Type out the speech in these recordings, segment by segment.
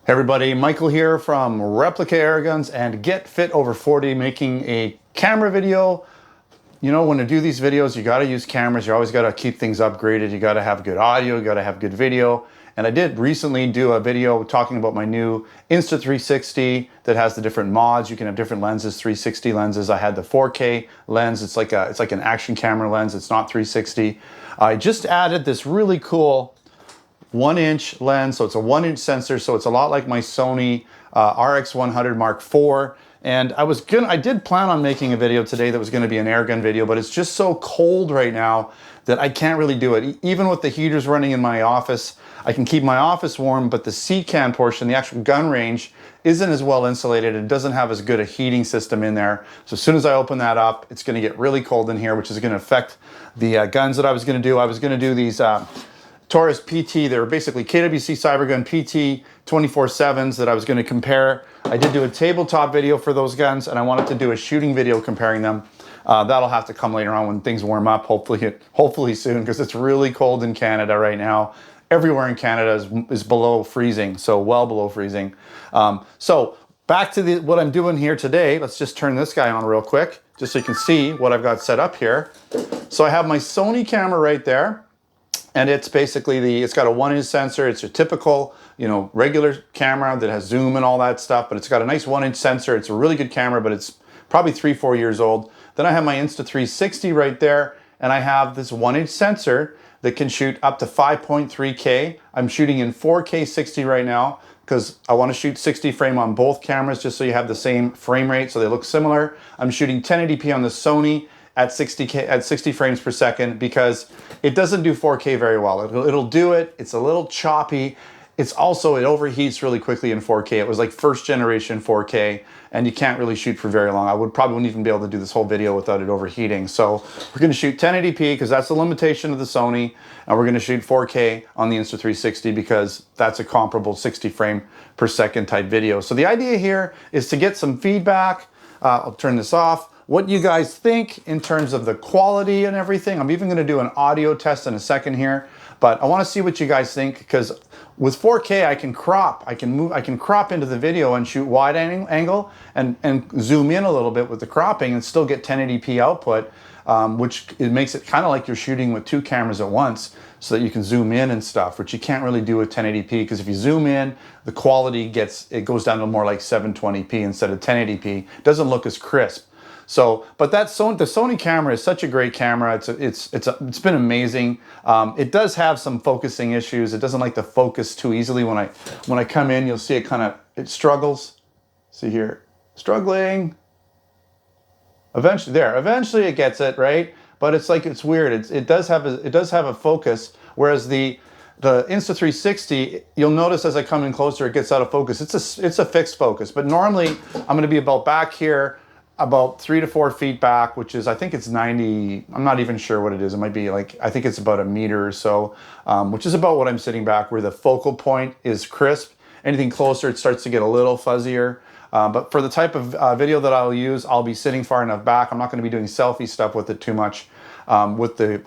Hey everybody, Michael here from Replica Airguns and Get Fit Over 40, making a camera video. You know, when you do these videos, you gotta use cameras. You always gotta keep things upgraded. You gotta have good audio, you gotta have good video. And I did recently do a video talking about my new Insta360 that has the different mods. You can have different lenses, 360 lenses. I had the 4K lens. It's like an action camera lens. It's not 360. I just added this really cool 1-inch lens, so it's a 1-inch sensor, so it's a lot like my Sony RX100 IV. And I did plan on making a video today that was going to be an airgun video, but it's just so cold right now that I can't really do it. Even with the heaters running in my office, I can keep my office warm, but the C-can portion, the actual gun range, isn't as well insulated. It doesn't have as good a heating system in there. So as soon as I open that up, it's going to get really cold in here, which is going to affect the guns that I was going to do. I was going to do these Taurus PT, they're basically KWC Cybergun PT 24/7s that I was going to compare. I did do a tabletop video for those guns, and I wanted to do a shooting video comparing them. That'll have to come later on when things warm up, hopefully soon, because it's really cold in Canada right now. Everywhere in Canada is below freezing, so well below freezing. So back to what I'm doing here today. Let's just turn this guy on real quick, just so you can see what I've got set up here. So I have my Sony camera right there. And it's basically it's got a 1-inch sensor. It's a typical, regular camera that has zoom and all that stuff, but it's got a nice 1-inch sensor. It's a really good camera, but it's probably 3-4 years old. Then I have my Insta360 right there, and I have this 1-inch sensor that can shoot up to 5.3K. I'm shooting in 4K 60 right now because I want to shoot 60 frame on both cameras just so you have the same frame rate so they look similar. I'm shooting 1080p on the Sony at 60 frames per second because it doesn't do 4K very well. It'll do it. It's a little choppy. It overheats really quickly in 4K. It was like first generation 4K, and you can't really shoot for very long. I probably wouldn't even be able to do this whole video without it overheating. So we're going to shoot 1080p because that's the limitation of the Sony, and we're going to shoot 4K on the Insta360 because that's a comparable 60 frame per second type video. So the idea here is to get some feedback. I'll turn this off. What you guys think in terms of the quality and everything. I'm even going to do an audio test in a second here, but I want to see what you guys think because with 4K I can crop. I can crop into the video and shoot wide angle and zoom in a little bit with the cropping and still get 1080p output, which it makes it kind of like you're shooting with two cameras at once so that you can zoom in and stuff, which you can't really do with 1080p because if you zoom in, the quality goes down to more like 720p instead of 1080p. It doesn't look as crisp. So, but the Sony camera is such a great camera. It's been amazing. It does have some focusing issues. It doesn't like to focus too easily. When I come in, you'll see it struggles. See here, struggling. Eventually it gets it right. But it's weird. It does have a focus. Whereas the Insta360, you'll notice as I come in closer, it gets out of focus. It's a fixed focus. But normally I'm going to be about back here, about 3 to 4 feet back, which is, I think it's 90, I'm not even sure what it is. It might be I think it's about a meter or so, which is about what I'm sitting back where the focal point is crisp. Anything closer, it starts to get a little fuzzier. But for the type of video that I'll use, I'll be sitting far enough back. I'm not gonna be doing selfie stuff with it too much with the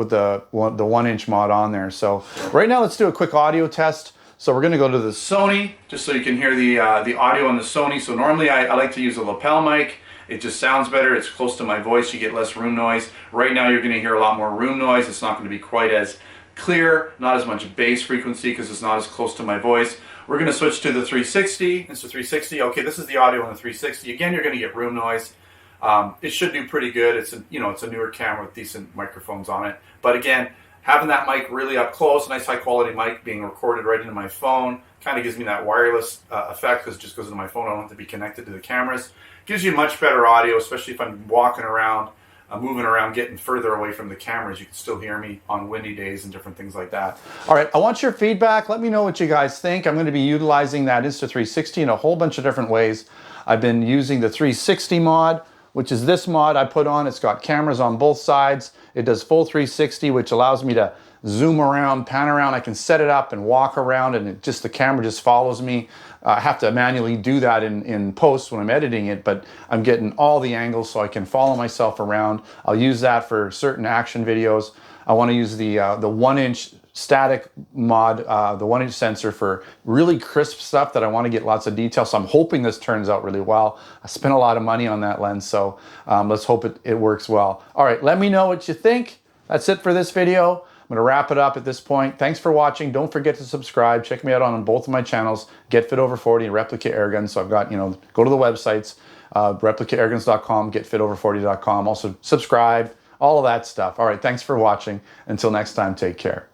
1-inch mod on there. So right now, let's do a quick audio test. So we're gonna go to the Sony, just so you can hear the audio on the Sony. So normally I like to use a lapel mic. It just sounds better. It's close to my voice. You get less room noise. Right now, you're going to hear a lot more room noise. It's not going to be quite as clear, not as much bass frequency because it's not as close to my voice. We're going to switch to the 360. It's the 360. Okay, this is the audio on the 360. Again, you're going to get room noise. It should do pretty good. It's a newer camera with decent microphones on it. But again, having that mic really up close, a nice high quality mic being recorded right into my phone, kind of gives me that wireless effect because it just goes into my phone. I don't have to be connected to the cameras. Gives you much better audio, especially if I'm walking around, moving around, getting further away from the cameras. You can still hear me on windy days and different things like that. All right, I want your feedback. Let me know what you guys think. I'm going to be utilizing that Insta360 in a whole bunch of different ways. I've been using the 360 mod, which is this mod I put on. It's got cameras on both sides. It does full 360, which allows me to zoom around, pan around. I can set it up and walk around, and the camera just follows me. I have to manually do that in post when I'm editing it, but I'm getting all the angles so I can follow myself around. I'll use that for certain action videos. I want to use the 1-inch static mod, the 1-inch sensor for really crisp stuff that I want to get lots of detail. So I'm hoping this turns out really well. I spent a lot of money on that lens, so let's hope it works well. All right, let me know what you think. That's it for this video. I'm gonna wrap it up at this point. Thanks for watching. Don't forget to subscribe. Check me out on both of my channels, Get Fit Over 40 and Replica Airguns. So I've got, go to the websites, replicaAirguns.com, getfitover40.com. Also subscribe, all of that stuff. All right, thanks for watching. Until next time, take care.